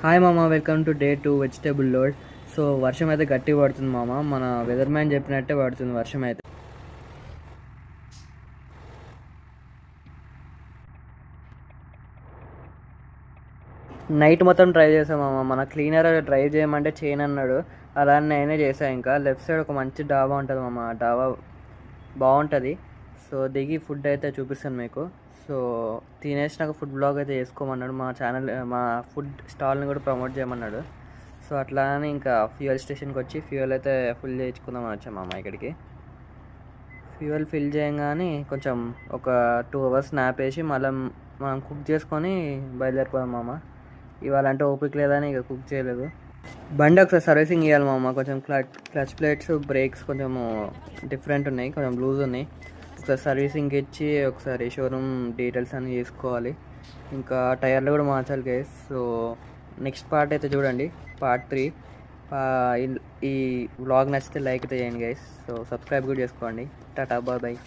Hi మామ, welcome to day 2 vegetable load. So వర్షం అయితే గట్టి పడుతుంది మామ. మన వెదర్ మ్యాన్ చెప్పినట్టే పడుతుంది వర్షం అయితే. నైట్ మొత్తం ట్రై చేసాం మామ. మన క్లీనర్ డ్రైవ్ చేయమంటే చేయను అన్నాడు. అలా నేనే చేసాను. ఇంకా లెఫ్ట్ సైడ్ ఒక మంచి డాబా ఉంటుంది మామ. ఆ డాబా బాగుంటుంది. సో దిగి ఫుడ్ అయితే చూపిస్తాను మీకు. సో తినేసినాక ఫుడ్ బ్లాగ్ అయితే చేసుకోమన్నాడు. మా ఛానల్, మా ఫుడ్ స్టాల్ని కూడా ప్రమోట్ చేయమన్నాడు. సో అట్లా అని ఇంకా ఫ్యూయల్ స్టేషన్కి వచ్చి ఫ్యూయల్ అయితే ఫుల్ చేయించుకుందాం అని వచ్చాం మామ ఇక్కడికి. ఫ్యూయల్ ఫిల్ చేయగానే కొంచెం ఒక 2 అవర్స్ స్నాప్ వేసి మళ్ళీ మనం కుక్ చేసుకొని బయలుదేరిపోదాం మామ. ఇవాళ అంటే ఓపిక లేదని ఇక కుక్ చేయలేదు. బండి ఒకసారి సర్వీసింగ్ ఇవ్వాలి మామ. కొంచెం క్లచ్ ప్లేట్స్, బ్రేక్స్ కొంచెం డిఫరెంట్ ఉన్నాయి, కొంచెం లూజ్ ఉన్నాయి. ఒకసారి సర్వీసింగ్ ఇచ్చి ఒకసారి షోరూమ్ డీటెయిల్స్ అన్నీ చేసుకోవాలి. ఇంకా టైర్లు కూడా మార్చాలి గైస్. సో నెక్స్ట్ పార్ట్ అయితే చూడండి, పార్ట్ 3. ఈ వ్లాగ్ నచ్చితే లైక్ అయితే చేయండి గైస్. సో సబ్స్క్రైబ్ కూడా చేసుకోండి. Tata, bye bye.